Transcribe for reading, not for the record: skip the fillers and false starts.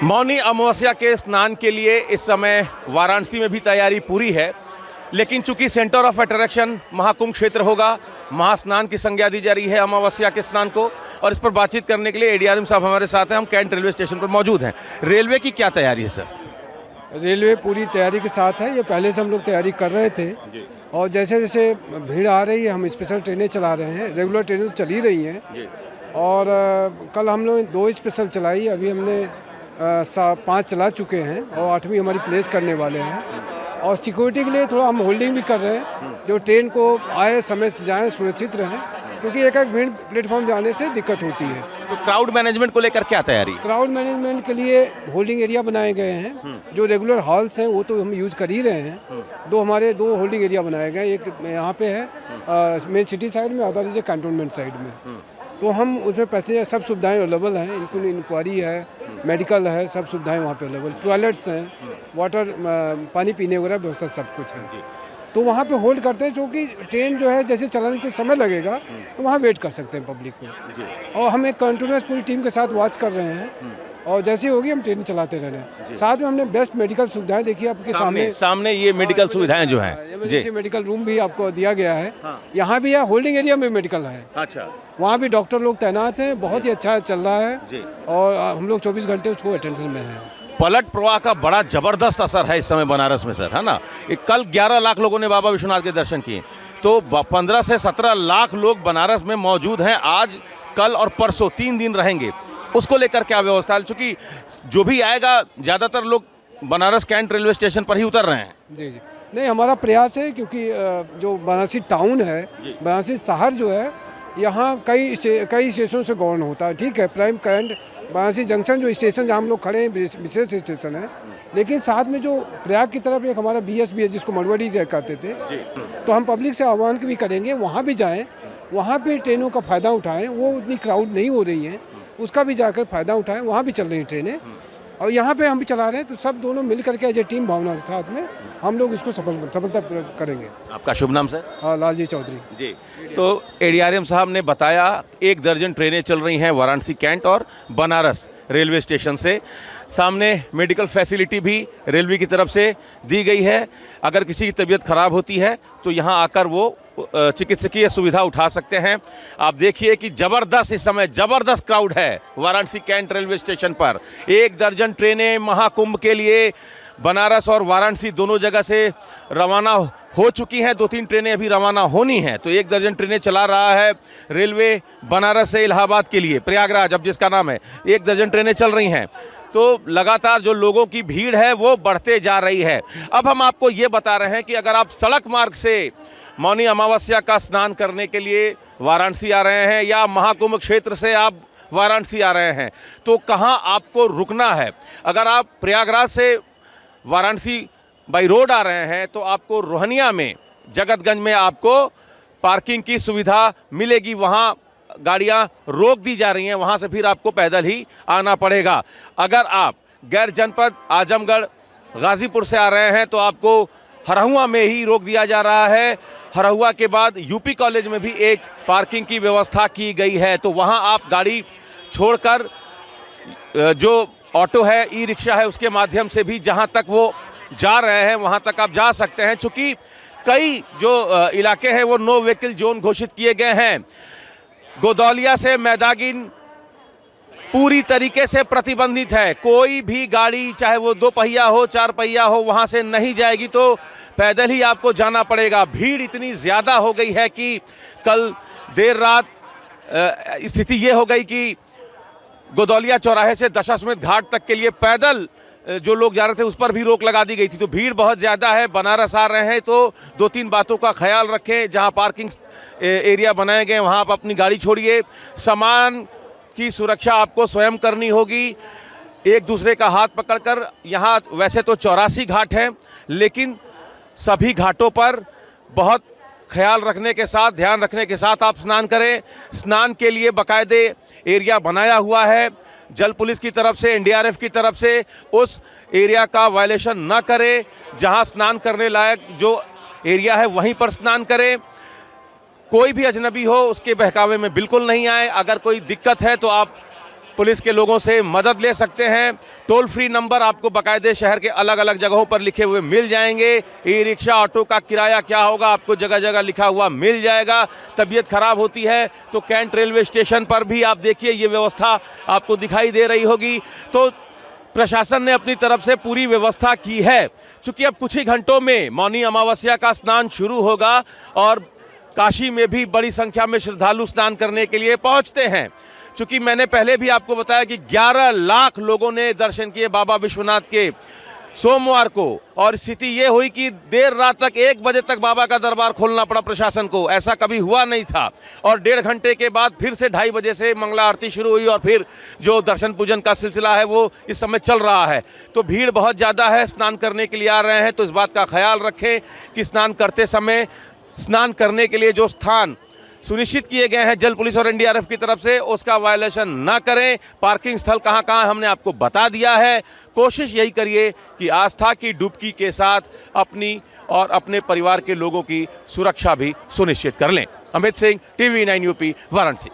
मौनी अमावस्या के स्नान के लिए इस समय वाराणसी में भी तैयारी पूरी है, लेकिन चूंकि सेंटर ऑफ अट्रैक्शन महाकुंभ क्षेत्र होगा, महास्नान की संज्ञा दी जा रही है अमावस्या के स्नान को। और इस पर बातचीत करने के लिए एडीआरएम साहब हमारे साथ हैं। हम कैंट रेलवे स्टेशन पर मौजूद हैं। रेलवे की क्या तैयारी है सर? रेलवे पूरी तैयारी के साथ है। ये पहले से हम लोग तैयारी कर रहे थे और जैसे जैसे भीड़ आ रही है हम स्पेशल ट्रेनें चला रहे हैं। रेगुलर ट्रेनें तो चल ही रही हैं और कल हम लोग 2 स्पेशल चलाई। अभी हमने 5 चला चुके हैं और 8वीं हमारी प्लेस करने वाले हैं। और सिक्योरिटी के लिए थोड़ा हम होल्डिंग भी कर रहे हैं, जो ट्रेन को आए समय से जाएँ, सुरक्षित रहें, क्योंकि एक भीड़ प्लेटफॉर्म जाने से दिक्कत होती है। तो क्राउड मैनेजमेंट को लेकर क्या तैयारी? क्राउड मैनेजमेंट के लिए होल्डिंग एरिया बनाए गए हैं। जो रेगुलर हॉल्स हैं वो तो हम यूज़ कर ही रहे हैं। हमारे 2 होल्डिंग एरिया बनाए गए, एक यहाँ पे है मेन सिटी साइड में, अदर इज कैंटोनमेंट साइड में। तो हम उसमें पैसेंजर सब सुविधाएं अवेलेबल हैं। इनको इंक्वायरी है, मेडिकल है, सब सुविधाएं वहाँ पे अवेलेबल। टॉयलेट्स हैं, वाटर पानी पीने वगैरह व्यवस्था सब कुछ है। तो वहाँ पे होल्ड करते हैं, क्योंकि ट्रेन जो है जैसे चलाने को समय लगेगा तो वहाँ वेट कर सकते हैं पब्लिक को। और हम एक कंटिन्यूस पूरी टीम के साथ वॉच कर रहे हैं और जैसी होगी हम ट्रेन चलाते रहना। साथ में हमने बेस्ट मेडिकल सुविधाएं देखी आपके सामने ये मेडिकल सुविधाएं जो हैं जी, मेडिकल रूम भी आपको दिया गया है। यहाँ भी है, होल्डिंग एरिया में मेडिकल है। अच्छा, वहाँ भी डॉक्टर लोग तैनात हैं। बहुत ही अच्छा चल रहा है और हम लोग 24 घंटे उसको अटेंशन में हैं। पलट प्रवाह का बड़ा जबरदस्त असर है इस समय बनारस में सर, है ना? कल 11 लाख लोगों ने बाबा विश्वनाथ के दर्शन किए, तो 15 से 17 लाख लोग बनारस में मौजूद हैं। आज, कल और परसों 3 दिन रहेंगे। उसको लेकर क्या व्यवस्था है? चूँकि जो भी आएगा ज़्यादातर लोग बनारस कैंट रेलवे स्टेशन पर ही उतर रहे हैं। जी, नहीं, हमारा प्रयास है, क्योंकि जो बनारसी टाउन है, बनारसी शहर जो है, यहाँ कई स्टेशनों से गौन होता है। ठीक है, प्राइम कैंट बनारसी जंक्शन जो स्टेशन जहाँ हम लोग खड़े हैं विशेष स्टेशन है, लेकिन साथ में जो प्रयाग की तरफ एक हमारा BSB है, जिसको मरवाड़ी कहते थे। तो हम पब्लिक से आह्वान भी करेंगे, वहाँ भी जाएँ, वहाँ भी ट्रेनों का फ़ायदा उठाएँ। वो उतनी क्राउड नहीं हो रही है, उसका भी जाकर फ़ायदा उठाएं। वहाँ भी चल रही ट्रेनें और यहाँ पे हम भी चला रहे हैं। तो सब दोनों मिल करके एज ए टीम भावना के साथ में हम लोग इसको सफलता करेंगे। आपका शुभ नाम सर? हाँ, लालजी चौधरी जी। तो एडीआरएम साहब ने बताया 1 दर्जन ट्रेनें चल रही हैं वाराणसी कैंट और बनारस रेलवे स्टेशन से। सामने मेडिकल फैसिलिटी भी रेलवे की तरफ से दी गई है। अगर किसी की तबीयत खराब होती है तो यहाँ आकर वो चिकित्सकीय सुविधा उठा सकते हैं। आप देखिए कि ज़बरदस्त इस समय ज़बरदस्त क्राउड है वाराणसी कैंट रेलवे स्टेशन पर। 1 दर्जन ट्रेनें महाकुंभ के लिए बनारस और वाराणसी दोनों जगह से रवाना हो चुकी हैं। 2-3 ट्रेनें अभी रवाना होनी हैं। तो 1 दर्जन ट्रेनें चला रहा है रेलवे बनारस से इलाहाबाद के लिए, प्रयागराज अब जिसका नाम है। 1 दर्जन ट्रेनें चल रही हैं। तो लगातार जो लोगों की भीड़ है वो बढ़ते जा रही है। अब हम आपको ये बता रहे हैं कि अगर आप सड़क मार्ग से मौनी अमावस्या का स्नान करने के लिए वाराणसी आ रहे हैं या महाकुंभ क्षेत्र से आप वाराणसी आ रहे हैं, तो कहाँ आपको रुकना है। अगर आप प्रयागराज से वाराणसी बाई रोड आ रहे हैं तो आपको रोहनिया में, जगतगंज में आपको पार्किंग की सुविधा मिलेगी। वहाँ गाड़ियाँ रोक दी जा रही हैं, वहाँ से फिर आपको पैदल ही आना पड़ेगा। अगर आप गैर जनपद आजमगढ़ गाज़ीपुर से आ रहे हैं तो आपको हरहुआ में ही रोक दिया जा रहा है। हरहुआ के बाद यूपी कॉलेज में भी एक पार्किंग की व्यवस्था की गई है। तो वहाँ आप गाड़ी छोड़कर जो ऑटो है, ई रिक्शा है, उसके माध्यम से भी जहाँ तक वो जा रहे हैं वहाँ तक आप जा सकते हैं। चूँकि कई जो इलाके हैं वो नो व्हीकल जोन घोषित किए गए हैं। गोदौलिया से मैदागिन पूरी तरीके से प्रतिबंधित है। कोई भी गाड़ी, चाहे वो 2 पहिया हो, 4 पहिया हो, वहाँ से नहीं जाएगी। तो पैदल ही आपको जाना पड़ेगा। भीड़ इतनी ज़्यादा हो गई है कि कल देर रात स्थिति ये हो गई कि गोदौलिया चौराहे से दशाश्वमेध घाट तक के लिए पैदल जो लोग जा रहे थे उस पर भी रोक लगा दी गई थी। तो भीड़ बहुत ज़्यादा है। बनारस आ रहे हैं तो 2-3 बातों का ख्याल रखें। जहां पार्किंग एरिया बनाए गए वहां आप अपनी गाड़ी छोड़िए। सामान की सुरक्षा आपको स्वयं करनी होगी, एक दूसरे का हाथ पकड़कर। यहाँ वैसे तो 84 घाट हैं, लेकिन सभी घाटों पर बहुत ख्याल रखने के साथ, ध्यान रखने के साथ आप स्नान करें। स्नान के लिए बाकायदे एरिया बनाया हुआ है जल पुलिस की तरफ से, NDRF की तरफ से। उस एरिया का वायलेशन न करें। जहां स्नान करने लायक जो एरिया है वहीं पर स्नान करें। कोई भी अजनबी हो उसके बहकावे में बिल्कुल नहीं आए। अगर कोई दिक्कत है तो आप पुलिस के लोगों से मदद ले सकते हैं। टोल फ्री नंबर आपको बाकायदे शहर के अलग अलग जगहों पर लिखे हुए मिल जाएंगे। ई रिक्शा ऑटो का किराया क्या होगा आपको जगह जगह लिखा हुआ मिल जाएगा। तबीयत खराब होती है तो कैंट रेलवे स्टेशन पर भी आप देखिए ये व्यवस्था आपको दिखाई दे रही होगी। तो प्रशासन ने अपनी तरफ से पूरी व्यवस्था की है। चूंकि अब कुछ ही घंटों में मौनी अमावस्या का स्नान शुरू होगा और काशी में भी बड़ी संख्या में श्रद्धालु स्नान करने के लिए पहुंचते हैं। चूंकि मैंने पहले भी आपको बताया कि 11 लाख लोगों ने दर्शन किए बाबा विश्वनाथ के सोमवार को, और स्थिति ये हुई कि देर रात तक 1 बजे तक बाबा का दरबार खोलना पड़ा प्रशासन को। ऐसा कभी हुआ नहीं था। और 1.5 घंटे के बाद फिर से 2:30 बजे से मंगला आरती शुरू हुई और फिर जो दर्शन पूजन का सिलसिला है वो इस समय चल रहा है। तो भीड़ बहुत ज़्यादा है, स्नान करने के लिए आ रहे हैं। तो इस बात का ख्याल रखें कि स्नान करते समय स्नान करने के लिए जो स्थान सुनिश्चित किए गए हैं जल पुलिस और एनडीआरएफ की तरफ से उसका वायलेशन ना करें। पार्किंग स्थल कहां कहां हमने आपको बता दिया है। कोशिश यही करिए कि आस्था की डुबकी के साथ अपनी और अपने परिवार के लोगों की सुरक्षा भी सुनिश्चित कर लें। Amit Singh, TV9 UP, Varanasi.